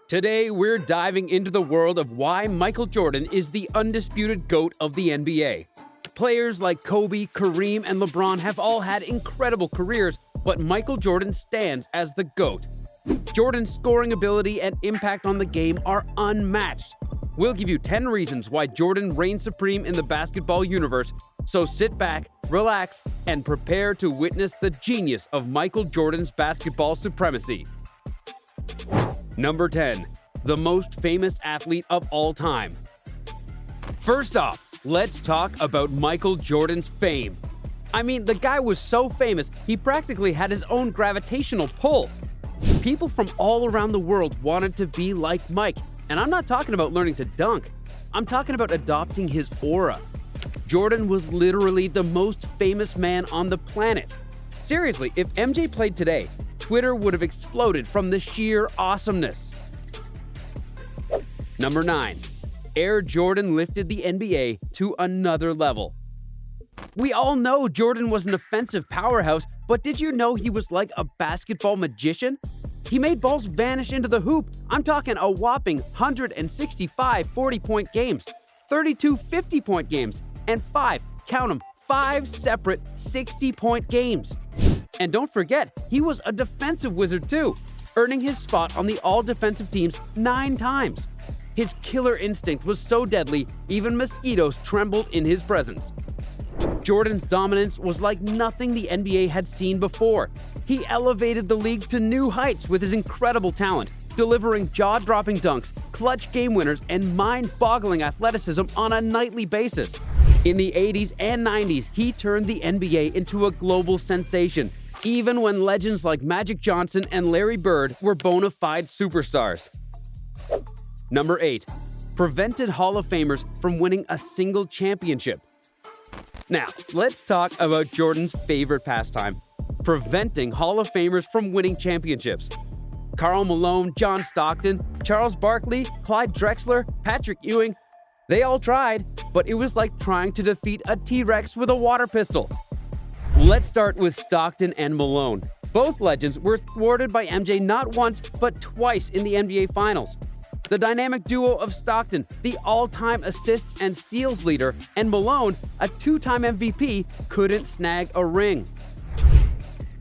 Today, we're diving into the world of why Michael Jordan is the undisputed GOAT of the NBA. Players like Kobe, Kareem, and LeBron have all had incredible careers, but Michael Jordan stands as the GOAT. Jordan's scoring ability and impact on the game are unmatched. We'll give you 10 reasons why Jordan reigns supreme in the basketball universe, so sit back, relax, and prepare to witness the genius of Michael Jordan's basketball supremacy. Number 10. The most famous athlete of all time. First off, let's talk about Michael Jordan's fame. I mean, the guy was so famous, he practically had his own gravitational pull. People from all around the world wanted to be like Mike, and I'm not talking about learning to dunk. I'm talking about adopting his aura. Jordan was literally the most famous man on the planet. Seriously, if MJ played today, Twitter would have exploded from the sheer awesomeness. Number 9. Air Jordan lifted the NBA to another level. We all know Jordan was an offensive powerhouse, but did you know he was like a basketball magician? He made balls vanish into the hoop. I'm talking a whopping 165 40-point games, 32 50-point games, and 5 separate 60-point games. And don't forget, he was a defensive wizard too, earning his spot on the all-defensive teams 9 times. His killer instinct was so deadly, even mosquitoes trembled in his presence. Jordan's dominance was like nothing the NBA had seen before. He elevated the league to new heights with his incredible talent, delivering jaw-dropping dunks, clutch game winners, and mind-boggling athleticism on a nightly basis. In the 80s and 90s, he turned the NBA into a global sensation, even when legends like Magic Johnson and Larry Bird were bona fide superstars. Number 8. Prevented Hall of Famers from winning a single championship. Now, let's talk about Jordan's favorite pastime, preventing Hall of Famers from winning championships. Karl Malone, John Stockton, Charles Barkley, Clyde Drexler, Patrick Ewing, they all tried, but it was like trying to defeat a T-Rex with a water pistol. Let's start with Stockton and Malone. Both legends were thwarted by MJ not once, but twice in the NBA Finals. The dynamic duo of Stockton, the all-time assists and steals leader, and Malone, a 2-time MVP, couldn't snag a ring.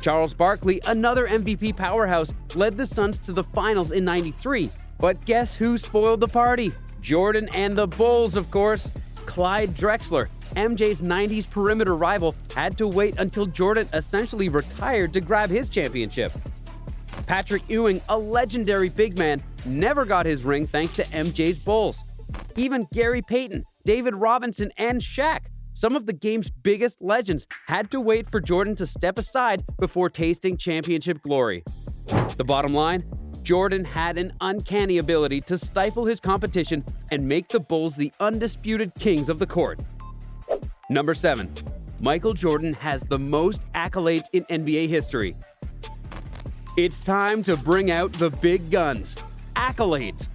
Charles Barkley, another MVP powerhouse, led the Suns to the finals in '93. But guess who spoiled the party? Jordan and the Bulls, of course. Clyde Drexler, MJ's '90s perimeter rival, had to wait until Jordan essentially retired to grab his championship. Patrick Ewing, a legendary big man, never got his ring thanks to MJ's Bulls. Even Gary Payton, David Robinson, and Shaq, some of the game's biggest legends, had to wait for Jordan to step aside before tasting championship glory. The bottom line? Jordan had an uncanny ability to stifle his competition and make the Bulls the undisputed kings of the court. Number 7. Michael Jordan has the most accolades in NBA history. It's time to bring out the big guns. Accolades.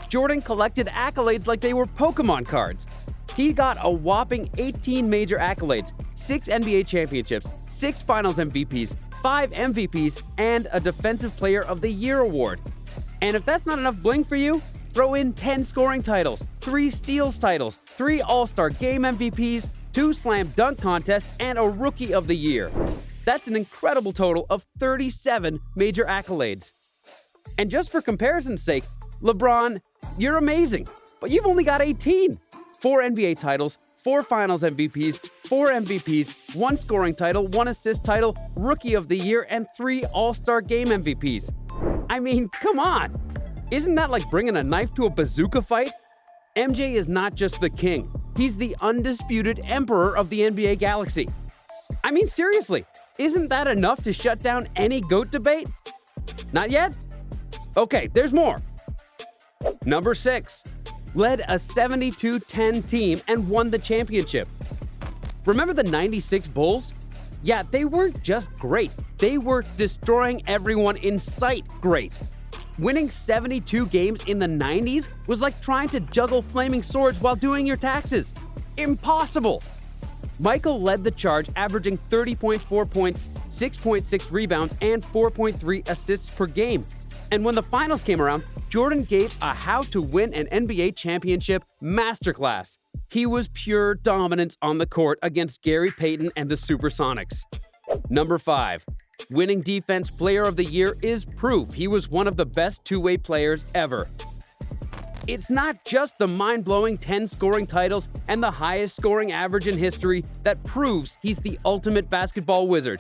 Jordan collected accolades like they were Pokemon cards. He got a whopping 18 major accolades, 6 NBA championships, 6 Finals MVPs, 5 MVPs, and a Defensive Player of the Year award. And if that's not enough bling for you, throw in 10 scoring titles, 3 steals titles, 3 All-Star Game MVPs, 2 Slam Dunk contests, and a Rookie of the Year. That's an incredible total of 37 major accolades. And just for comparison's sake, LeBron, you're amazing, but you've only got 18. 4 NBA titles, 4 Finals MVPs, 4 MVPs, 1 scoring title, 1 assist title, Rookie of the Year, and 3 All-Star Game MVPs. I mean, come on. Isn't that like bringing a knife to a bazooka fight? MJ is not just the king. He's the undisputed emperor of the NBA galaxy. I mean, seriously, isn't that enough to shut down any GOAT debate? Not yet? Okay, there's more. Number 6. Led a 72-10 team and won the championship. Remember the '96 Bulls? Yeah, they weren't just great. They were destroying everyone in sight great. Winning 72 games in the '90s was like trying to juggle flaming swords while doing your taxes. Impossible! Michael led the charge, averaging 30.4 points, 6.6 rebounds, and 4.3 assists per game. And when the finals came around, Jordan gave a how to win an NBA championship masterclass. He was pure dominance on the court against Gary Payton and the Supersonics. Number 5. Winning Defense Player of the Year is proof he was one of the best two-way players ever. It's not just the mind-blowing 10 scoring titles and the highest scoring average in history that proves he's the ultimate basketball wizard.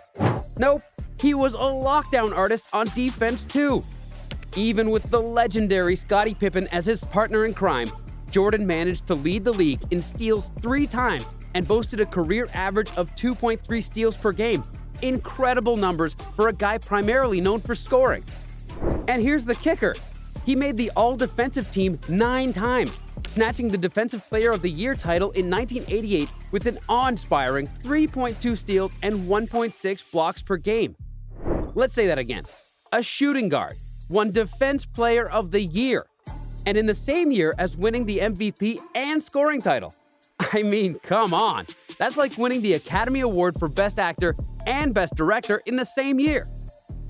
Nope, he was a lockdown artist on defense too. Even with the legendary Scottie Pippen as his partner in crime, Jordan managed to lead the league in steals 3 times and boasted a career average of 2.3 steals per game. Incredible numbers for a guy primarily known for scoring. And here's the kicker. He made the All-Defensive team 9 times, snatching the Defensive Player of the Year title in 1988 with an awe-inspiring 3.2 steals and 1.6 blocks per game. Let's say that again. A shooting guard won Defense Player of the Year, and in the same year as winning the MVP and scoring title. I mean, come on. That's like winning the Academy Award for Best Actor and Best Director in the same year.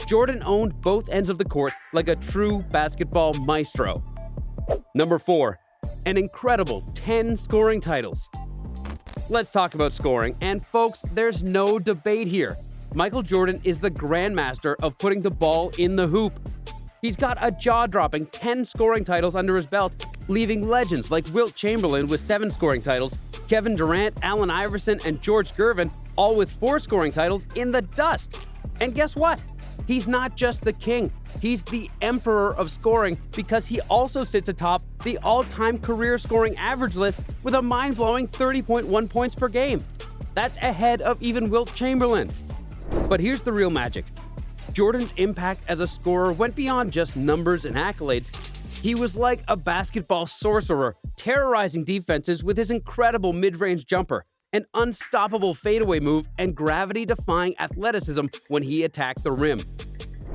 Jordan owned both ends of the court like a true basketball maestro. Number 4. An incredible 10 scoring titles. Let's talk about scoring, and folks, there's no debate here. Michael Jordan is the grandmaster of putting the ball in the hoop. He's got a jaw-dropping 10 scoring titles under his belt, leaving legends like Wilt Chamberlain with 7 scoring titles, Kevin Durant, Allen Iverson, and George Gervin, all with 4 scoring titles, in the dust. And guess what? He's not just the king, he's the emperor of scoring because he also sits atop the all-time career scoring average list with a mind-blowing 30.1 points per game. That's ahead of even Wilt Chamberlain. But here's the real magic. Jordan's impact as a scorer went beyond just numbers and accolades. He was like a basketball sorcerer, terrorizing defenses with his incredible mid-range jumper, an unstoppable fadeaway move, and gravity-defying athleticism when he attacked the rim.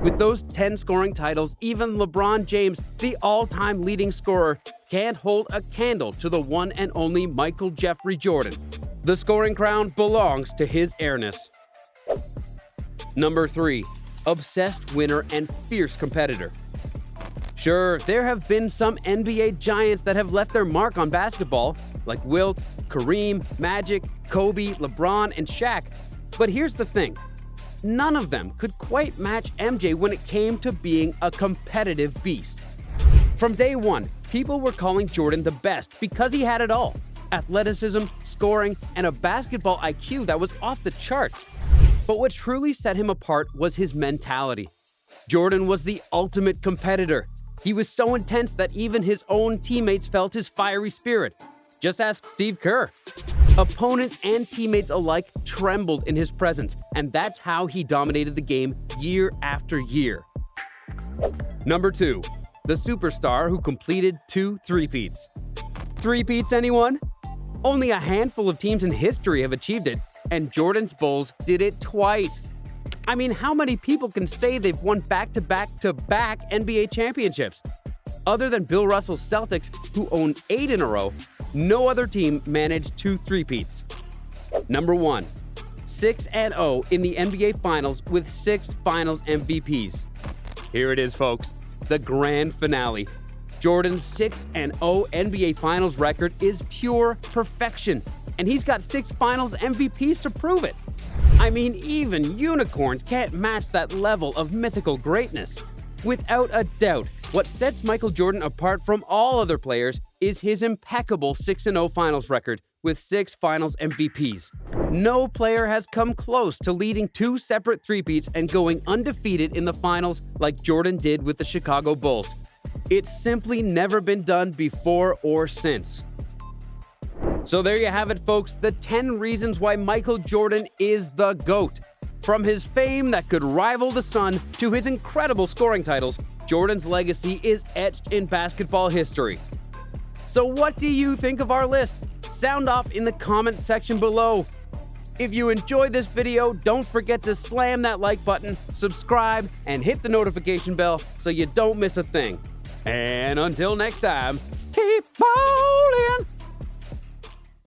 With those 10 scoring titles, even LeBron James, the all-time leading scorer, can't hold a candle to the one and only Michael Jeffrey Jordan. The scoring crown belongs to his airness. Number 3. Obsessed winner and fierce competitor. Sure, there have been some NBA giants that have left their mark on basketball, like Wilt, Kareem, Magic, Kobe, LeBron, and Shaq. But here's the thing. None of them could quite match MJ when it came to being a competitive beast. From day one, people were calling Jordan the best because he had it all. Athleticism, scoring, and a basketball IQ that was off the charts. But what truly set him apart was his mentality. Jordan was the ultimate competitor. He was so intense that even his own teammates felt his fiery spirit. Just ask Steve Kerr. Opponents and teammates alike trembled in his presence, and that's how he dominated the game year after year. Number 2. The superstar who completed 2 three-peats. Three-peats, anyone? Only a handful of teams in history have achieved it, and Jordan's Bulls did it twice. I mean, how many people can say they've won back-to-back-to-back NBA championships? Other than Bill Russell's Celtics, who own 8 in a row, no other team managed 2 three-peats. Number 1. 6-0 in the NBA Finals with 6 Finals MVPs. Here it is, folks, the grand finale. Jordan's 6-0 NBA Finals record is pure perfection, and he's got 6 Finals MVPs to prove it. I mean, even unicorns can't match that level of mythical greatness. Without a doubt, what sets Michael Jordan apart from all other players is his impeccable 6-0 Finals record with 6 Finals MVPs. No player has come close to leading 2 separate three-peats and going undefeated in the finals like Jordan did with the Chicago Bulls. It's simply never been done before or since. So there you have it, folks, the 10 reasons why Michael Jordan is the GOAT. From his fame that could rival the sun to his incredible scoring titles, Jordan's legacy is etched in basketball history. So what do you think of our list? Sound off in the comment section below. If you enjoyed this video, don't forget to slam that like button, subscribe, and hit the notification bell so you don't miss a thing. And until next time, keep ballin'!